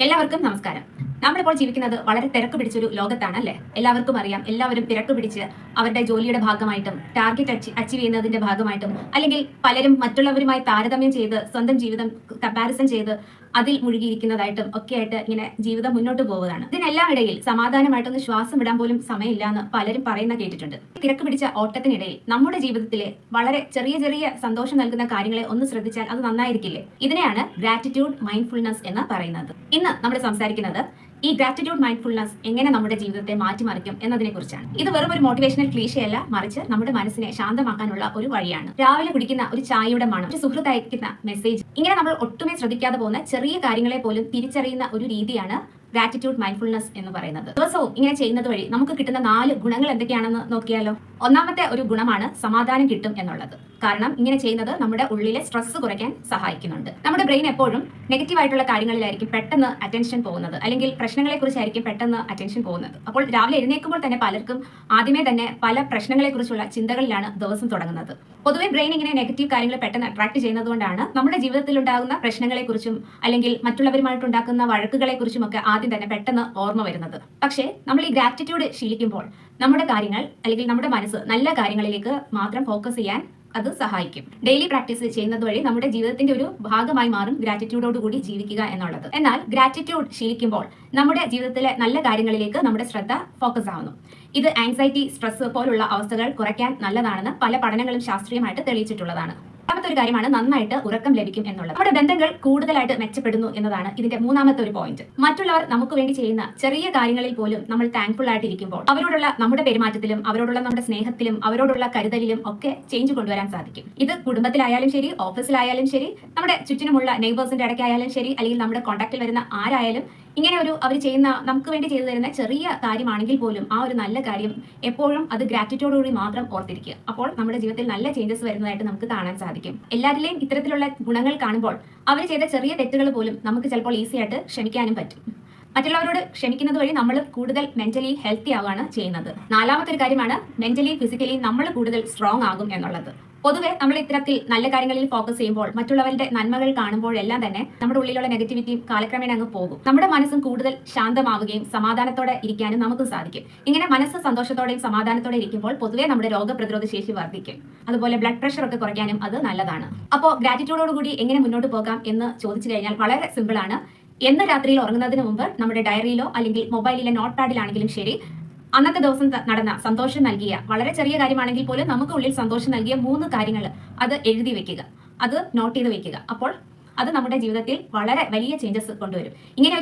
എല്ലാവർക്കും നമസ്കാരം. നമ്മളിപ്പോൾ ജീവിക്കുന്നത് വളരെ തിരക്ക് പിടിച്ചൊരു ലോകത്താണ് അല്ലേ? എല്ലാവർക്കും അറിയാം, എല്ലാവരും തിരക്ക് പിടിച്ച് അവരുടെ ജോലിയുടെ ഭാഗമായിട്ടും ടാർഗറ്റ് അച്ചീവ് ചെയ്യുന്നതിന്റെ ഭാഗമായിട്ടും അല്ലെങ്കിൽ പലരും മറ്റുള്ളവരുമായി താരതമ്യം ചെയ്ത് സ്വന്തം ജീവിതം കമ്പാരിസൺ ചെയ്ത് അതിൽ മുഴുകിയിരിക്കുന്നതായിട്ടും ഒക്കെയായിട്ട് ഇങ്ങനെ ജീവിതം മുന്നോട്ട് പോവുകയാണ്. ഇതിനെല്ലാം ഇടയിൽ സമാധാനമായിട്ടൊന്ന് ശ്വാസം വിടാൻ പോലും സമയമില്ല എന്ന് പലരും പറയുന്ന കേട്ടിട്ടുണ്ട്. തിരക്ക് പിടിച്ച ഓട്ടത്തിനിടയിൽ നമ്മുടെ ജീവിതത്തിലെ വളരെ ചെറിയ ചെറിയ സന്തോഷം നൽകുന്ന കാര്യങ്ങളെ ഒന്ന് ശ്രദ്ധിച്ചാൽ അത് നന്നായിരിക്കില്ലേ? ഇതിനെയാണ് ഗ്രാറ്റിറ്റ്യൂഡ് മൈൻഡ്ഫുൾനെസ് എന്ന് പറയുന്നത്. ഇന്ന് നമ്മൾ സംസാരിക്കുന്നത് ഈ ഗ്രാറ്റിറ്റ്യൂഡ് മൈൻഡ്ഫുൾനെസ് എങ്ങനെ നമ്മുടെ ജീവിതത്തെ മാറ്റിമറിക്കും എന്നതിനെ കുറിച്ചാണ്. ഇത് വെറും ഒരു മോട്ടിവേഷണൽ ക്ലീഷയല്ല, മറിച്ച് നമ്മുടെ മനസ്സിനെ ശാന്തമാക്കാനുള്ള ഒരു വഴിയാണ്. രാവിലെ കുടിക്കുന്ന ഒരു ചായയുടെ മണം, ഒരു സുഹൃത്ത് അയക്കുന്ന മെസ്സേജ്, ഇങ്ങനെ നമ്മൾ ഒട്ടുമേ ശ്രദ്ധിക്കാതെ പോകുന്ന ചെറിയ കാര്യങ്ങളെ പോലും തിരിച്ചറിയുന്ന ഒരു രീതിയാണ് ഗ്രാറ്റിറ്റ്യൂഡ് മൈൻഡ്ഫുൾനെസ് എന്ന് പറയുന്നത്. ദിവസവും ഇങ്ങനെ ചെയ്യുന്നത് വഴി നമുക്ക് കിട്ടുന്ന 4 ഗുണങ്ങൾ എന്തൊക്കെയാണെന്ന് നോക്കിയാലോ. ഒന്നാമത്തെ ഒരു ഗുണമാണ് സമാധാനം കിട്ടും എന്നുള്ളത്. കാരണം ഇങ്ങനെ ചെയ്യുന്നത് നമ്മുടെ ഉള്ളിലെ സ്ട്രെസ് കുറയ്ക്കാൻ സഹായിക്കുന്നുണ്ട്. നമ്മുടെ ബ്രെയിൻ എപ്പോഴും നെഗറ്റീവ് ആയിട്ടുള്ള കാര്യങ്ങളിലായിരിക്കും പെട്ടെന്ന് അറ്റൻഷൻ പോകുന്നത്, അല്ലെങ്കിൽ പ്രശ്നങ്ങളെ കുറിച്ചായിരിക്കും പെട്ടെന്ന് അറ്റൻഷൻ പോകുന്നത്. അപ്പോൾ രാവിലെ എഴുന്നേൽക്കുമ്പോൾ തന്നെ പലർക്കും ആദ്യമേ തന്നെ പല പ്രശ്നങ്ങളെ കുറിച്ചുള്ള ചിന്തകളിലാണ് ദിവസം തുടങ്ങുന്നത്. പൊതുവെ ബ്രെയിൻ ഇങ്ങനെ നെഗറ്റീവ് കാര്യങ്ങൾ പെട്ടെന്ന് അട്രാക്ട് ചെയ്യുന്നത് കൊണ്ടാണ് നമ്മുടെ ജീവിതത്തിൽ ഉണ്ടാകുന്ന പ്രശ്നങ്ങളെ കുറിച്ചും അല്ലെങ്കിൽ മറ്റുള്ളവരുമായിട്ടുണ്ടാക്കുന്ന വഴക്കുകളെ കുറിച്ചും ഒക്കെ ആദ്യം തന്നെ പെട്ടെന്ന് ഓർമ്മ വരുന്നത്. പക്ഷേ നമ്മൾ ഈ ഗ്രാറ്റിറ്റ്യൂഡ് ശീലിക്കുമ്പോൾ നമ്മുടെ കാര്യങ്ങൾ അല്ലെങ്കിൽ നമ്മുടെ മനസ്സ് നല്ല കാര്യങ്ങളിലേക്ക് മാത്രം ഫോക്കസ് ചെയ്യാൻ അത് സഹായിക്കും. ഡെയിലി പ്രാക്ടീസ് ചെയ്യുന്നത് വഴി നമ്മുടെ ജീവിതത്തിന്റെ ഒരു ഭാഗമായി മാറും ഗ്രാറ്റിറ്റ്യൂഡോടുകൂടി ജീവിക്കുക എന്നുള്ളത്. എന്നാൽ ഗ്രാറ്റിറ്റ്യൂഡ് ശീലിക്കുമ്പോൾ നമ്മുടെ ജീവിതത്തിലെ നല്ല കാര്യങ്ങളിലേക്ക് നമ്മുടെ ശ്രദ്ധ ഫോക്കസ് ആവുന്നു. ഇത് ആൻസൈറ്റി, സ്ട്രെസ് പോലുള്ള അവസ്ഥകൾ കുറയ്ക്കാൻ നല്ലതാണെന്ന് പല പഠനങ്ങളും ശാസ്ത്രീയമായിട്ട് തെളിയിച്ചിട്ടുള്ളതാണ്. രണ്ടാമത്തെ ഒരു കാര്യമാണ് നന്നായിട്ട് ഉറക്കം ലഭിക്കും എന്നുള്ളത്. നമ്മുടെ ബന്ധങ്ങൾ കൂടുതലായിട്ട് മെച്ചപ്പെടുന്നു എന്നതാണ് ഇതിന്റെ മൂന്നാമത്തെ ഒരു പോയിന്റ്. മറ്റുള്ളവർ നമുക്ക് വേണ്ടി ചെയ്യുന്ന ചെറിയ കാര്യങ്ങളിൽ പോലും നമ്മൾ താങ്ക്ഫുൾ ആയിട്ട് ഇരിക്കുമ്പോൾ അവരോടുള്ള നമ്മുടെ പെരുമാറ്റത്തിലും അവരോടുള്ള നമ്മുടെ സ്നേഹത്തിലും അവരോടുള്ള കരുതലിലും ഒക്കെ ചേഞ്ച് കൊണ്ടുവരാൻ സാധിക്കും. ഇത് കുടുംബത്തിലായാലും ശരി, ഓഫീസിലായാലും ശരി, നമ്മുടെ ചുറ്റിനുമുള്ള നെയ്ബേഴ്സിന്റെ ഇടയ്ക്കായാലും ശരി, അല്ലെങ്കിൽ നമ്മുടെ കോൺടാക്റ്റിൽ വരുന്ന ആരായാലും ഇങ്ങനെ ഒരു അവർ ചെയ്യുന്ന നമുക്ക് വേണ്ടി ചെയ്തു തരുന്ന ചെറിയ കാര്യമാണെങ്കിൽ പോലും ആ ഒരു നല്ല കാര്യം എപ്പോഴും അത് ഗ്രാറ്റിറ്റ്യൂഡോടുകൂടി മാത്രം ഓർത്തിരിക്കുക. അപ്പോൾ നമ്മുടെ ജീവിതത്തിൽ നല്ല ചേഞ്ചസ് വരുന്നതായിട്ട് നമുക്ക് കാണാൻ സാധിക്കും. എല്ലാവരിലെയും ഇത്തരത്തിലുള്ള ഗുണങ്ങൾ കാണുമ്പോൾ അവർ ചെയ്ത ചെറിയ തെറ്റുകൾ പോലും നമുക്ക് ചിലപ്പോൾ ഈസി ആയിട്ട് ക്ഷമിക്കാനും പറ്റും. മറ്റുള്ളവരോട് ക്ഷമിക്കുന്നത് വഴി നമ്മൾ കൂടുതൽ മെന്റലി ഹെൽത്തി ആവുകയാണ് ചെയ്യുന്നത്. നാലാമത്തെ ഒരു കാര്യമാണ് മെന്റലി ഫിസിക്കലി നമ്മൾ കൂടുതൽ സ്ട്രോങ് ആകും എന്നുള്ളത്. പൊതുവെ നമ്മൾ ഇത്തരത്തിൽ നല്ല കാര്യങ്ങളിൽ ഫോക്കസ് ചെയ്യുമ്പോൾ മറ്റുള്ളവരുടെ നന്മകൾ കാണുമ്പോഴെല്ലാം തന്നെ നമ്മുടെ ഉള്ളിലുള്ള നെഗറ്റിവിറ്റിയും കാലക്രമേണ അങ്ങ് പോകും. നമ്മുടെ മനസ്സും കൂടുതൽ ശാന്തമാവുകയും സമാധാനത്തോടെ ഇരിക്കാനും നമുക്ക് സാധിക്കും. ഇങ്ങനെ മനസ്സ് സന്തോഷത്തോടെയും സമാധാനത്തോടെ ഇരിക്കുമ്പോൾ പൊതുവെ നമ്മുടെ രോഗപ്രതിരോധ ശേഷി വർദ്ധിക്കും. അതുപോലെ ബ്ലഡ് പ്രഷർ ഒക്കെ കുറയ്ക്കാനും അത് നല്ലതാണ്. അപ്പോൾ ഗ്രാറ്റിറ്റ്യൂഡോടുകൂടി എങ്ങനെ മുന്നോട്ട് പോകാം എന്ന് ചോദിച്ചു കഴിഞ്ഞാൽ വളരെ സിമ്പിൾ ആണ്. എന്ന് രാത്രിയിൽ ഉറങ്ങുന്നതിന് മുമ്പ് നമ്മുടെ ഡയറിയിലോ അല്ലെങ്കിൽ മൊബൈലിലെ നോട്ട് പാഡിലാണെങ്കിലും ശരി, അന്നത്തെ ദിവസം നടന്ന സന്തോഷം നൽകിയ വളരെ ചെറിയ കാര്യമാണെങ്കിൽ പോലും നമുക്ക് ഉള്ളിൽ സന്തോഷം നൽകിയ 3 കാര്യങ്ങൾ അത് എഴുതി വെക്കുക, അത് നോട്ട് ചെയ്ത് വെക്കുക. അപ്പോൾ അത് നമ്മുടെ ജീവിതത്തിൽ വളരെ വലിയ ചേഞ്ചസ് കൊണ്ടുവരും. ഇങ്ങനെ